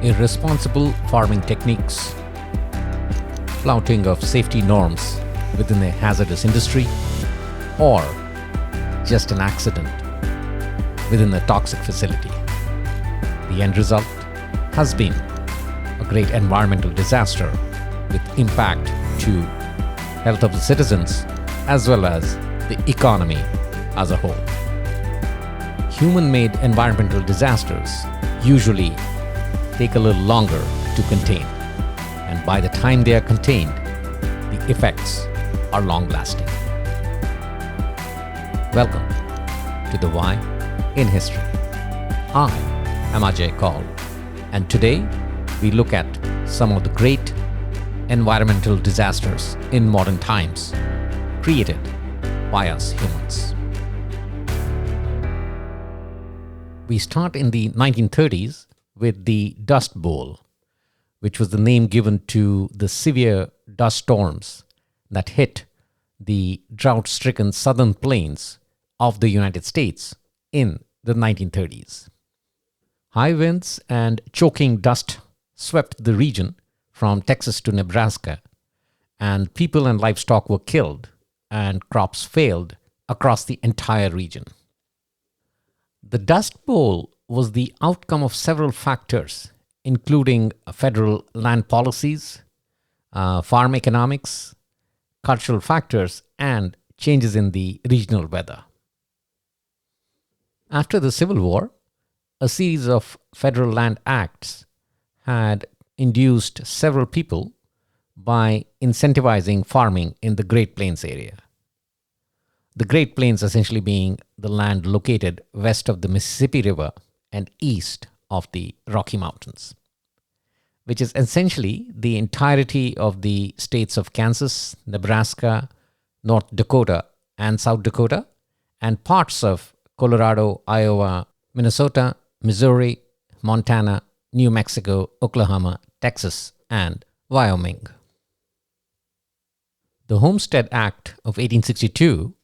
irresponsible farming techniques, flouting of safety norms within a hazardous industry, or just an accident within a toxic facility. The end result has been a great environmental disaster with impact to health of the citizens as well as the economy as a whole. Human-made environmental disasters usually take a little longer to contain, and by the time they are contained, the effects are long-lasting. Welcome to the Why in History. I am Ajay Kaul, and today we look at some of the great environmental disasters in modern times created by us humans. We start in the 1930s with the Dust Bowl, which was the name given to the severe dust storms that hit the drought-stricken southern plains of the United States in the 1930s. High winds and choking dust swept the region from Texas to Nebraska, and people and livestock were killed and crops failed across the entire region. The Dust Bowl was the outcome of several factors, including federal land policies, farm economics, cultural factors, and changes in the regional weather. After the Civil War, a series of federal land acts had induced several people by incentivizing farming in the Great Plains area. The Great Plains essentially being the land located west of the Mississippi River and east of the Rocky Mountains, which is essentially the entirety of the states of Kansas, Nebraska, North Dakota, and South Dakota, and parts of Colorado, Iowa, Minnesota, Missouri, Montana, New Mexico, Oklahoma, Texas, and Wyoming. The Homestead Act of 1862,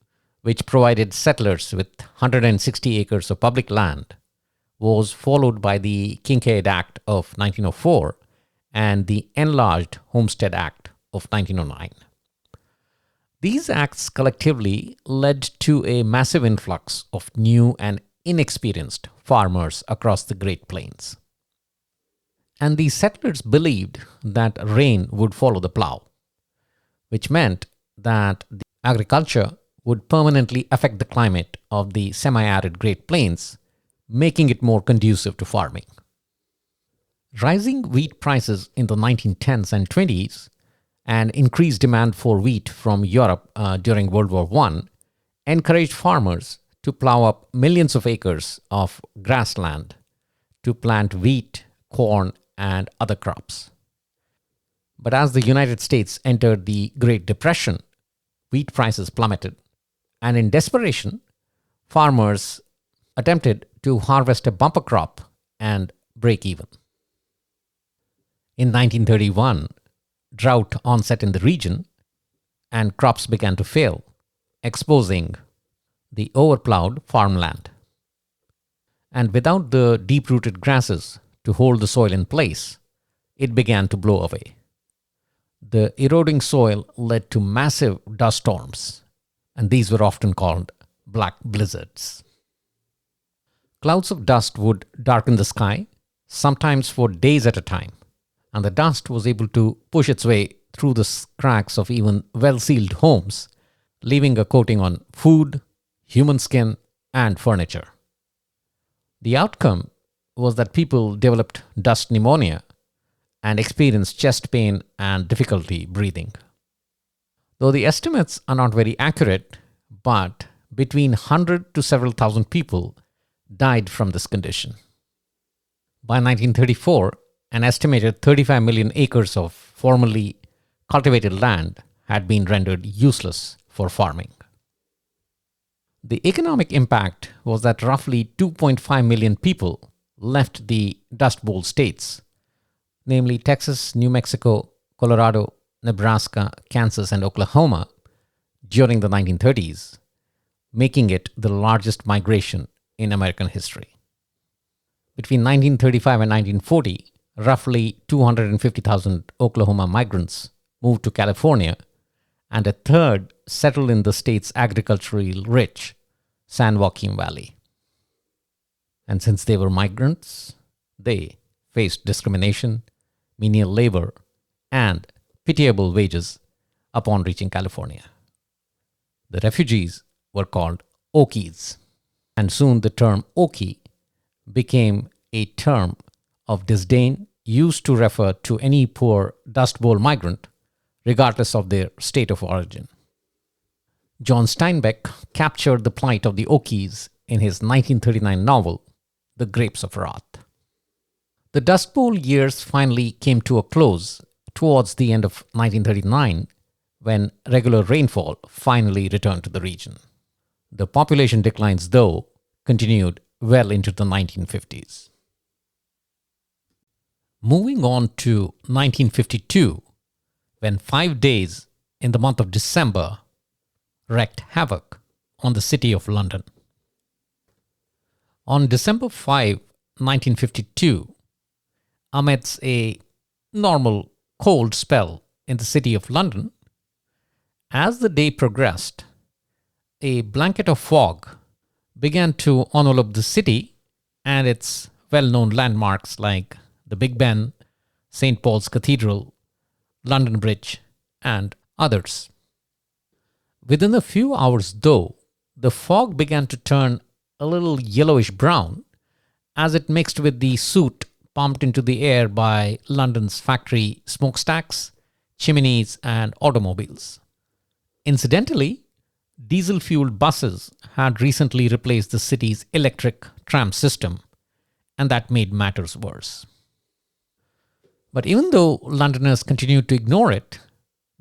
which provided settlers with 160 acres of public land, was followed by the Kincaid Act of 1904 and the Enlarged Homestead Act of 1909. These acts collectively led to a massive influx of new and inexperienced farmers across the Great Plains. And these settlers believed that rain would follow the plow, which meant that the agriculture would permanently affect the climate of the semi-arid Great Plains, making it more conducive to farming. Rising wheat prices in the 1910s and 20s and increased demand for wheat from Europe during World War I encouraged farmers to plow up millions of acres of grassland to plant wheat, corn, and other crops. But as the United States entered the Great Depression, wheat prices plummeted, and in desperation, farmers attempted to harvest a bumper crop and break even. In 1931, drought onset in the region, and crops began to fail, exposing the overplowed farmland. And without the deep-rooted grasses to hold the soil in place, it began to blow away. The eroding soil led to massive dust storms, and these were often called black blizzards. Clouds of dust would darken the sky, sometimes for days at a time, and the dust was able to push its way through the cracks of even well-sealed homes, leaving a coating on food, human skin, and furniture. The outcome was that people developed dust pneumonia and experienced chest pain and difficulty breathing. Though the estimates are not very accurate, but between 100 to several thousand people died from this condition. By 1934, an estimated 35 million acres of formerly cultivated land had been rendered useless for farming. The economic impact was that roughly 2.5 million people left the Dust Bowl states, namely Texas, New Mexico, Colorado, Nebraska, Kansas, and Oklahoma, during the 1930s, making it the largest migration in American history. Between 1935 and 1940, roughly 250,000 Oklahoma migrants moved to California, and a third settled in the state's agriculturally rich San Joaquin Valley. And since they were migrants, they faced discrimination, menial labor, and pitiable wages upon reaching California. The refugees were called Okies, and soon the term Okie became a term of disdain used to refer to any poor Dust Bowl migrant, regardless of their state of origin. John Steinbeck captured the plight of the Okies in his 1939 novel, The Grapes of Wrath. The Dust Bowl years finally came to a close towards the end of 1939 when regular rainfall finally returned to the region. The population declines, though, continued well into the 1950s. Moving on to 1952, when 5 days in the month of December wreaked havoc on the City of London. On December 5, 1952, amidst a normal cold spell in the City of London, as the day progressed, a blanket of fog began to envelop the city and its well-known landmarks like the Big Ben, St. Paul's Cathedral, London Bridge, and others. Within a few hours, though, the fog began to turn a little yellowish brown as it mixed with the soot pumped into the air by London's factory smokestacks, chimneys, and automobiles. Incidentally, diesel-fueled buses had recently replaced the city's electric tram system, and that made matters worse. But even though Londoners continued to ignore it,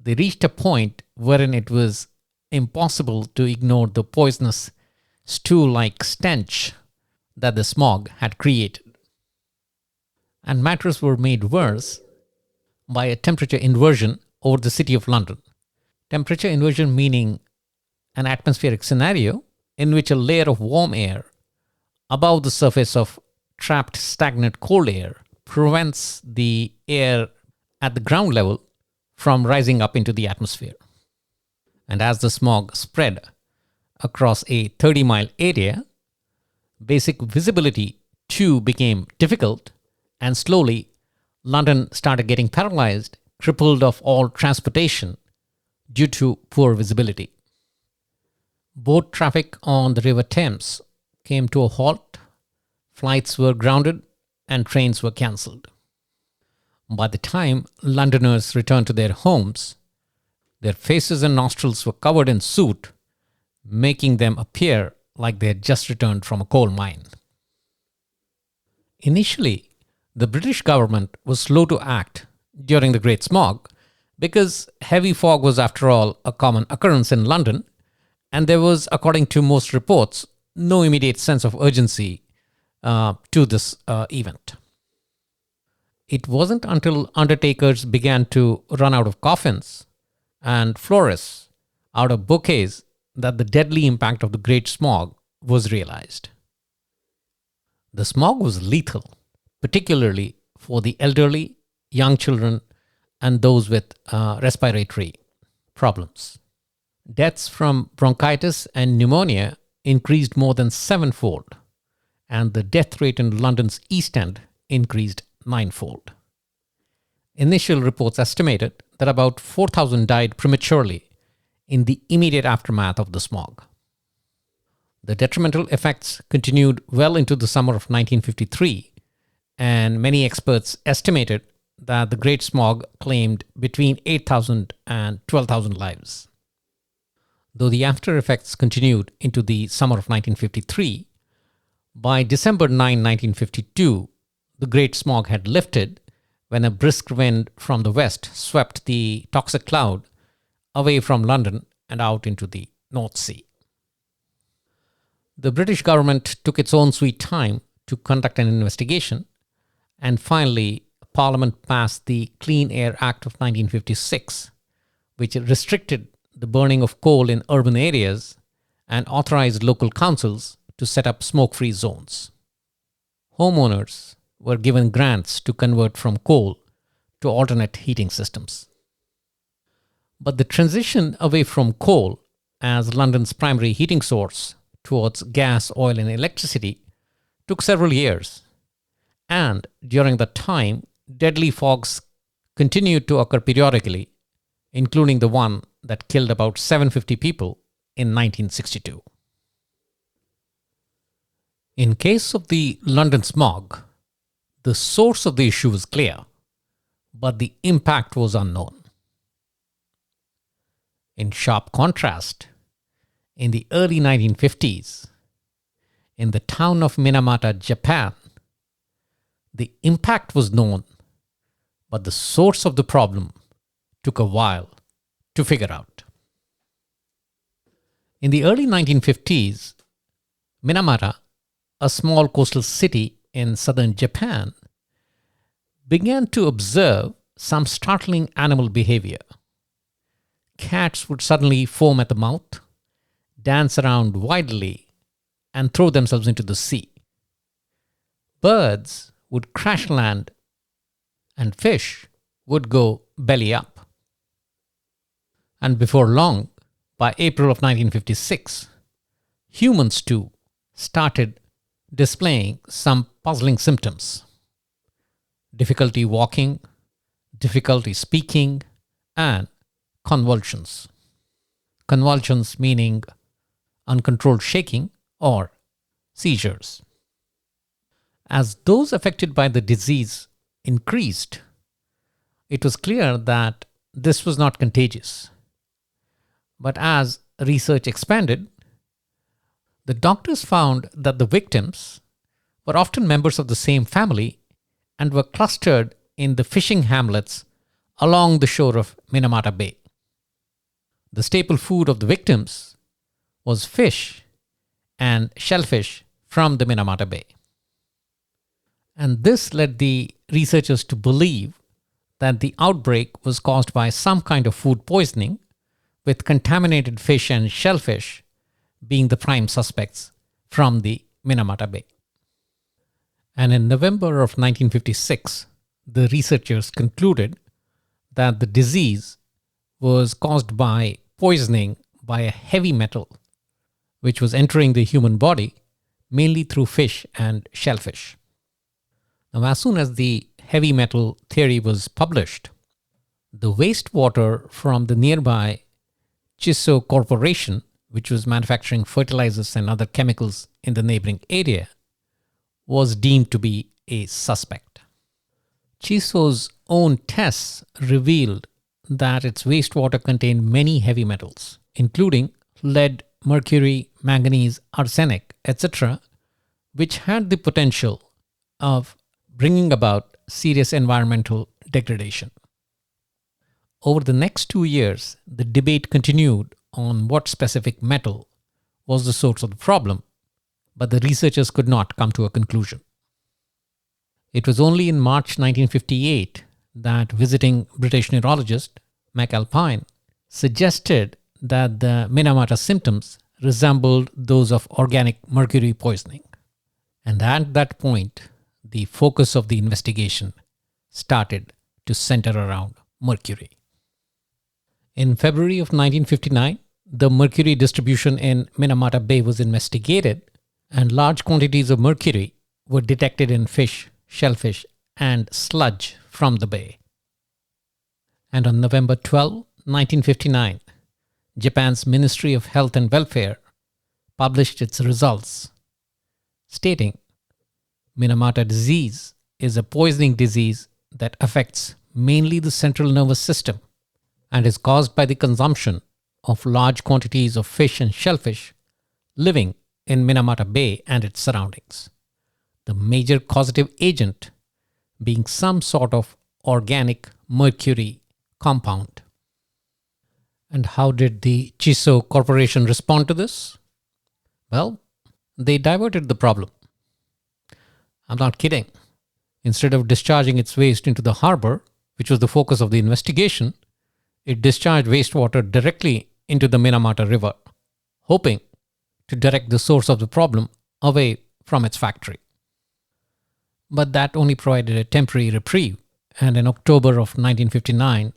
they reached a point wherein it was impossible to ignore the poisonous stew-like stench that the smog had created. And matters were made worse by a temperature inversion over the City of London. Temperature inversion meaning an atmospheric scenario in which a layer of warm air above the surface of trapped stagnant cold air prevents the air at the ground level from rising up into the atmosphere. And as the smog spread across a 30-mile area, basic visibility too became difficult, and slowly London started getting paralyzed, crippled of all transportation due to poor visibility. Boat traffic on the River Thames came to a halt, flights were grounded, and trains were cancelled. By the time Londoners returned to their homes, their faces and nostrils were covered in soot, making them appear like they had just returned from a coal mine. Initially, the British government was slow to act during the Great Smog because heavy fog was, after all, a common occurrence in London, and there was, according to most reports, no immediate sense of urgency to this event. It wasn't until undertakers began to run out of coffins and florists out of bouquets that the deadly impact of the Great Smog was realized. The smog was lethal, particularly for the elderly, young children, and those with respiratory problems. Deaths from bronchitis and pneumonia increased more than sevenfold, and the death rate in London's East End increased ninefold. Initial reports estimated that about 4,000 died prematurely in the immediate aftermath of the smog. The detrimental effects continued well into the summer of 1953, and many experts estimated that the Great Smog claimed between 8,000 and 12,000 lives. Though the after effects continued into the summer of 1953, by December 9, 1952, the Great Smog had lifted when a brisk wind from the west swept the toxic cloud away from London and out into the North Sea. The British government took its own sweet time to conduct an investigation, and finally Parliament passed the Clean Air Act of 1956, which restricted the burning of coal in urban areas and authorized local councils to set up smoke-free zones. Homeowners were given grants to convert from coal to alternate heating systems. But the transition away from coal as London's primary heating source towards gas, oil, and electricity took several years. And during that time, deadly fogs continued to occur periodically, including the one that killed about 750 people in 1962. In case of the London smog, the source of the issue was clear, but the impact was unknown. In sharp contrast, in the early 1950s, in the town of Minamata, Japan, the impact was known, but the source of the problem took a while to figure out. In the early 1950s, Minamata, a small coastal city in southern Japan, began to observe some startling animal behavior. Cats would suddenly foam at the mouth, dance around wildly, and throw themselves into the sea. Birds would crash land, and fish would go belly up. And before long, by April of 1956, humans too started displaying some puzzling symptoms. Difficulty walking, difficulty speaking, and convulsions. Convulsions meaning uncontrolled shaking or seizures. As those affected by the disease increased, it was clear that this was not contagious. But as research expanded, the doctors found that the victims were often members of the same family and were clustered in the fishing hamlets along the shore of Minamata Bay. The staple food of the victims was fish and shellfish from the Minamata Bay. And this led the researchers to believe that the outbreak was caused by some kind of food poisoning, with contaminated fish and shellfish being the prime suspects from the Minamata Bay. And in November of 1956, the researchers concluded that the disease was caused by poisoning by a heavy metal which was entering the human body mainly through fish and shellfish. Now, as soon as the heavy metal theory was published, the wastewater from the nearby Chisso Corporation, which was manufacturing fertilizers and other chemicals in the neighboring area, was deemed to be a suspect. Chisso's own tests revealed that its wastewater contained many heavy metals, including lead, mercury, manganese, arsenic, etc., which had the potential of bringing about serious environmental degradation. Over the next 2 years, the debate continued on what specific metal was the source of the problem, but the researchers could not come to a conclusion. It was only in March 1958 that visiting British neurologist McAlpine suggested that the Minamata symptoms resembled those of organic mercury poisoning. And at that point, the focus of the investigation started to center around mercury. In February of 1959, the mercury distribution in Minamata Bay was investigated, and large quantities of mercury were detected in fish, shellfish, and sludge from the bay. And on November 12, 1959, Japan's Ministry of Health and Welfare published its results, stating Minamata disease is a poisoning disease that affects mainly the central nervous system and is caused by the consumption of large quantities of fish and shellfish living in Minamata Bay and its surroundings. The major causative agent being some sort of organic mercury compound. And how did the Chisso Corporation respond to this? Well, they diverted the problem. I'm not kidding. Instead of discharging its waste into the harbor, which was the focus of the investigation, it discharged wastewater directly into the Minamata River, hoping to direct the source of the problem away from its factory. But that only provided a temporary reprieve, and in October of 1959,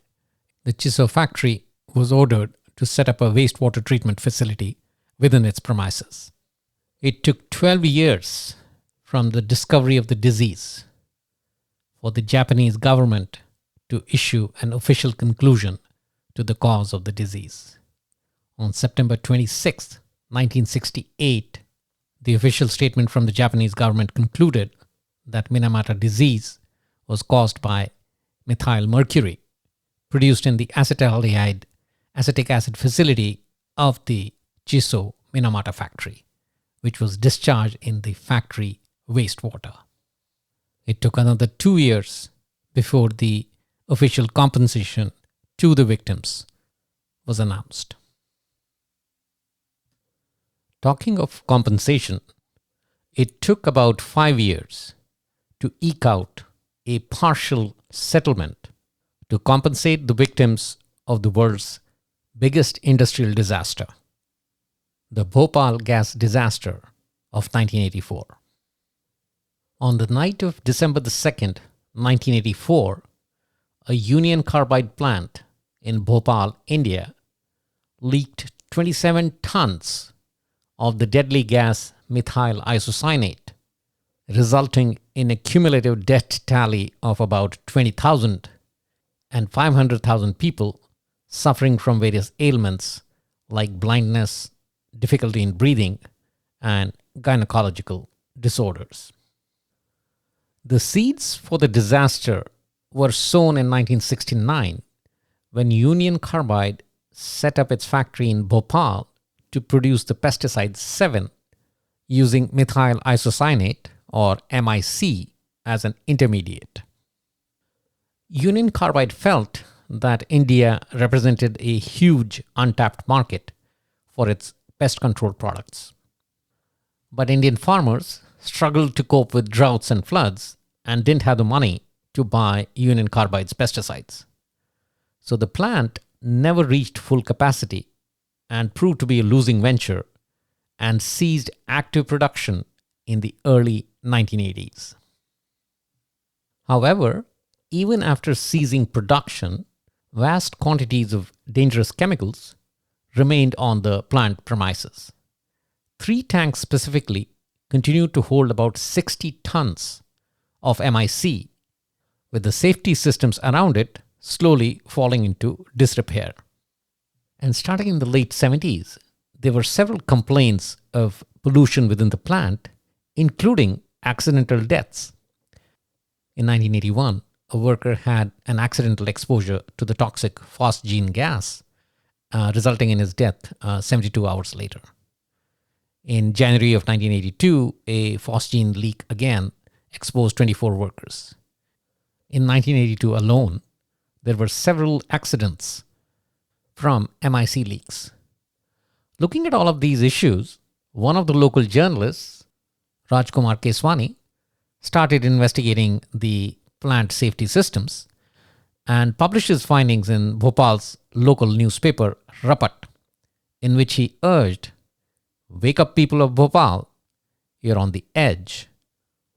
the Chisso factory was ordered to set up a wastewater treatment facility within its premises. It took 12 years from the discovery of the disease for the Japanese government to issue an official conclusion to the cause of the disease. On September 26, 1968, the official statement from the Japanese government concluded that Minamata disease was caused by methyl mercury produced in the acetaldehyde acetic acid facility of the Chisso Minamata factory, which was discharged in the factory wastewater. It took another 2 years before the official compensation to the victims was announced. Talking of compensation, it took about 5 years to eke out a partial settlement to compensate the victims of the world's biggest industrial disaster, the Bhopal gas disaster of 1984. On the night of December the 2nd, 1984, a Union Carbide plant in Bhopal, India, leaked 27 tons of the deadly gas methyl isocyanate, resulting in a cumulative death tally of about 20,000 and 500,000 people suffering from various ailments like blindness, difficulty in breathing, and gynecological disorders. The seeds for the disaster were sown in 1969 when Union Carbide set up its factory in Bhopal to produce the pesticide 7 using methyl isocyanate or MIC as an intermediate. Union Carbide felt that India represented a huge untapped market for its pest control products. But Indian farmers struggled to cope with droughts and floods and didn't have the money to buy Union Carbide's pesticides. So the plant never reached full capacity and proved to be a losing venture and ceased active production in the early 1980s. However, even after ceasing production, vast quantities of dangerous chemicals remained on the plant premises. 3 tanks specifically continued to hold about 60 tons of MIC, with the safety systems around it slowly falling into disrepair. And starting in the late 70s, there were several complaints of pollution within the plant, including accidental deaths. In 1981, a worker had an accidental exposure to the toxic phosgene gas, resulting in his death 72 hours later. In January of 1982, a phosgene leak again exposed 24 workers. In 1982 alone, there were several accidents from MIC leaks. Looking at all of these issues, one of the local journalists, Rajkumar Keswani, started investigating the plant safety systems and published his findings in Bhopal's local newspaper, Rapat, in which he urged, "Wake up, people of Bhopal, you're on the edge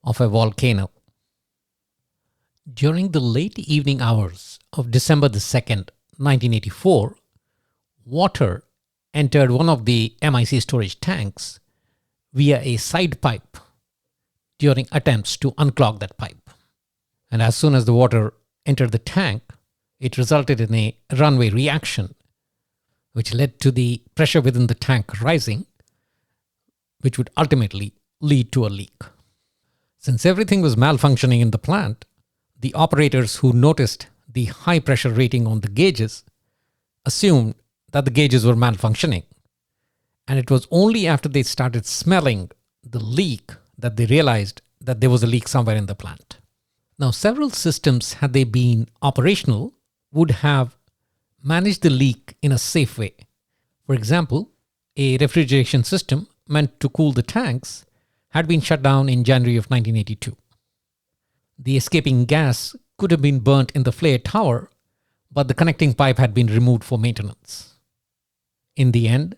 of a volcano." During the late evening hours of December the 2nd, 1984, water entered one of the MIC storage tanks via a side pipe during attempts to unclog that pipe. And as soon as the water entered the tank, it resulted in a runaway reaction, which led to the pressure within the tank rising, which would ultimately lead to a leak. Since everything was malfunctioning in the plant, the operators who noticed the high pressure rating on the gauges assumed that the gauges were malfunctioning. And it was only after they started smelling the leak that they realized that there was a leak somewhere in the plant. Now, several systems, had they been operational, would have managed the leak in a safe way. For example, a refrigeration system meant to cool the tanks had been shut down in January of 1982. The escaping gas could have been burnt in the flare tower, but the connecting pipe had been removed for maintenance. In the end,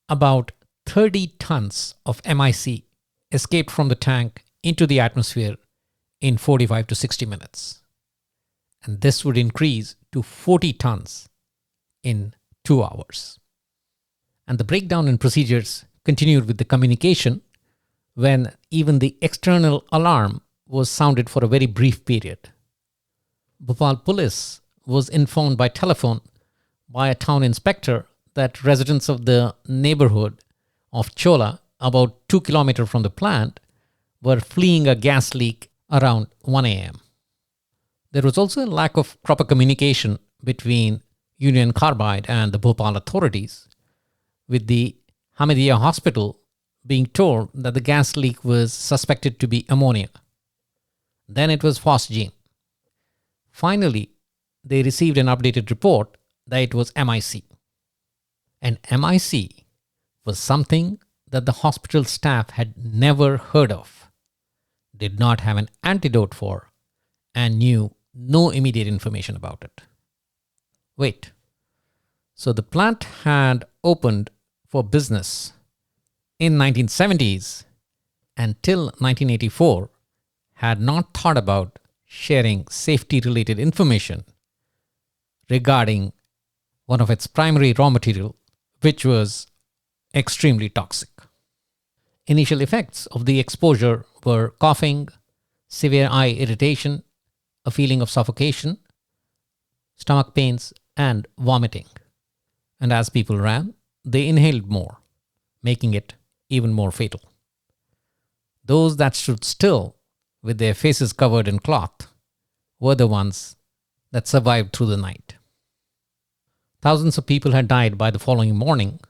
about 30 tons of MIC escaped from the tank into the atmosphere in 45 to 60 minutes. And this would increase to 40 tons in 2 hours. And the breakdown in procedures continued with the communication when even the external alarm was sounded for a very brief period. Bhopal police was informed by telephone by a town inspector that residents of the neighborhood of Chola, about 2 kilometers from the plant, were fleeing a gas leak around 1 a.m. There was also a lack of proper communication between Union Carbide and the Bhopal authorities, with the Hamidiya hospital being told that the gas leak was suspected to be ammonia. Then it was phosgene. Finally, they received an updated report that it was MIC. And MIC was something that the hospital staff had never heard of, did not have an antidote for, and knew no immediate information about it. Wait, so the plant had opened for business in 1970s until 1984 had not thought about sharing safety-related information regarding one of its primary raw material, which was extremely toxic. Initial effects of the exposure were coughing, severe eye irritation, a feeling of suffocation, stomach pains, and vomiting. And as people ran, they inhaled more, making it even more fatal. Those that stood still with their faces covered in cloth were the ones that survived through the night. Thousands of people had died by the following morning,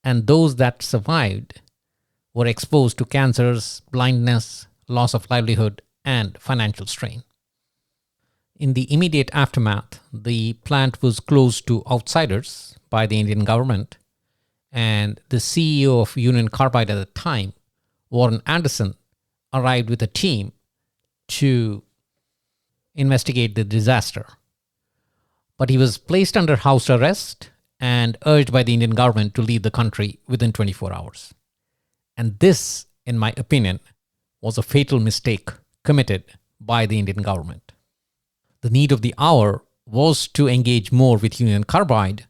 and those that survived were exposed to cancers, blindness, loss of livelihood, and financial strain. In the immediate aftermath, the plant was closed to outsiders by the Indian government, and the CEO of Union Carbide at the time, Warren Anderson, arrived with a team to investigate the disaster. But he was placed under house arrest and urged by the Indian government to leave the country within 24 hours. And this, in my opinion, was a fatal mistake committed by the Indian government. The need of the hour was to engage more with Union Carbide,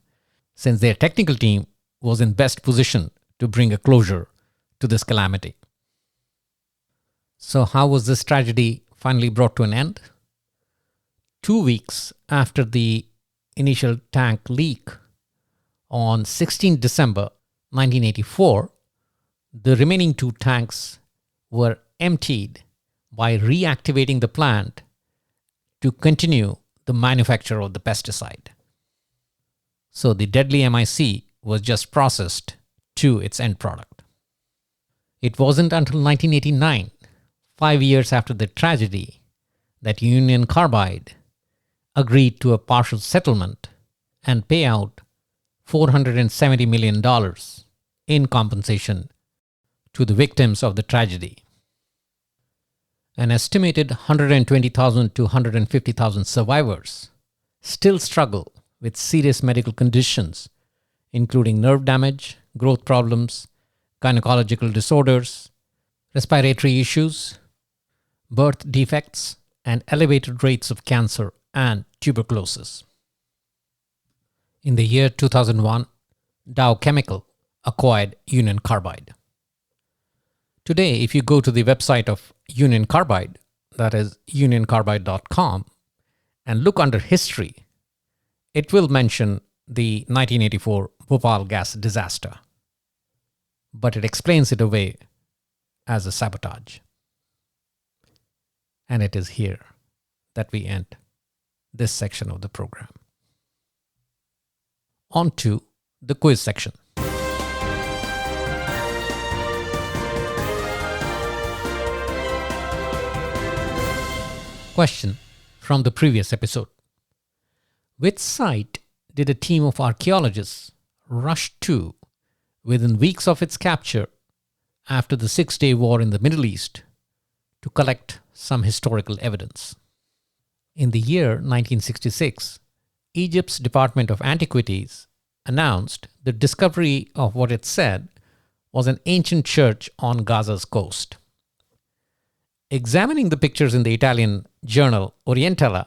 since their technical team was in best position to bring a closure to this calamity. So how was this tragedy finally brought to an end? 2 weeks after the initial tank leak, on 16 December 1984, the remaining 2 tanks were emptied by reactivating the plant to continue the manufacture of the pesticide. So the deadly MIC was just processed to its end product. It wasn't until 1989, 5 years after the tragedy, that Union Carbide agreed to a partial settlement and pay out $470 million in compensation to the victims of the tragedy. An estimated 120,000 to 150,000 survivors still struggle with serious medical conditions, including nerve damage, growth problems, gynecological disorders, respiratory issues, birth defects, and elevated rates of cancer and tuberculosis. In the year 2001, Dow Chemical acquired Union Carbide. Today, if you go to the website of Union Carbide, that is unioncarbide.com, and look under history, it will mention the 1984 Bhopal gas disaster. But it explains it away as a sabotage. And it is here that we end this section of the program. On to the quiz section. Question from the previous episode. Which site did a team of archaeologists rush to within weeks of its capture after the 6-day war in the Middle East to collect some historical evidence? In the year 1966, Egypt's Department of Antiquities announced the discovery of what it said was an ancient church on Gaza's coast. Examining the pictures in the Italian journal Orientala,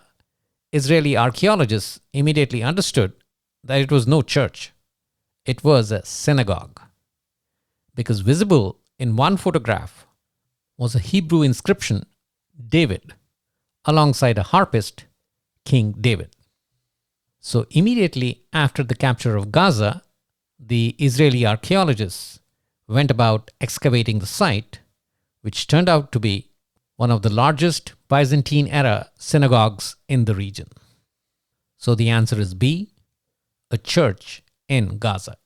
Israeli archaeologists immediately understood that it was no church. It was a synagogue. Because visible in one photograph was a Hebrew inscription, David, alongside a harpist, King David. So immediately after the capture of Gaza, the Israeli archaeologists went about excavating the site, which turned out to be one of the largest Byzantine-era synagogues in the region. So the answer is B, a church in Gaza.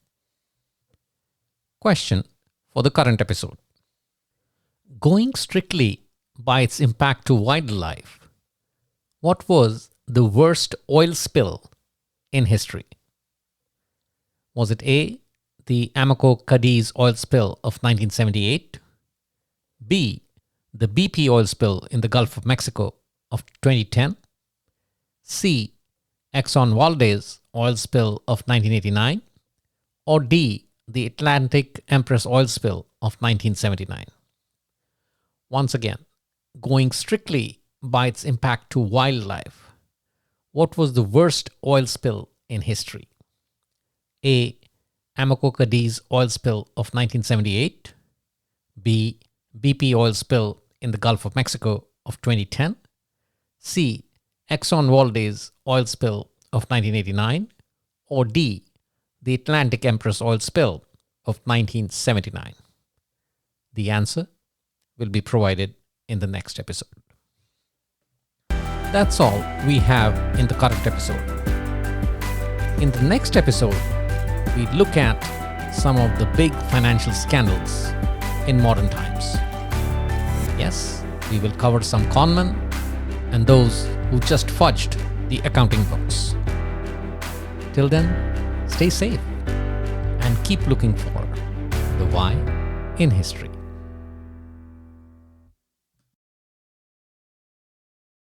Question for the current episode. Going strictly by its impact to wildlife, what was the worst oil spill in history? Was it A, the Amoco Cadiz oil spill of 1978, B, the BP oil spill in the Gulf of Mexico of 2010, C, Exxon Valdez oil spill of 1989, or D, the Atlantic Empress oil spill of 1979? Once again, going strictly by its impact to wildlife, what was the worst oil spill in history? A, Amoco Cadiz oil spill of 1978, B, BP oil spill in the Gulf of Mexico of 2010, C, Exxon Valdez oil spill of 1989, or D, the Atlantic Empress oil spill of 1979. The answer will be provided in the next episode. That's all we have in the current episode. In the next episode, we look at some of the big financial scandals in modern times. Yes, we will cover some conmen and those who just fudged the accounting books. Till then, stay safe and keep looking for the why in history.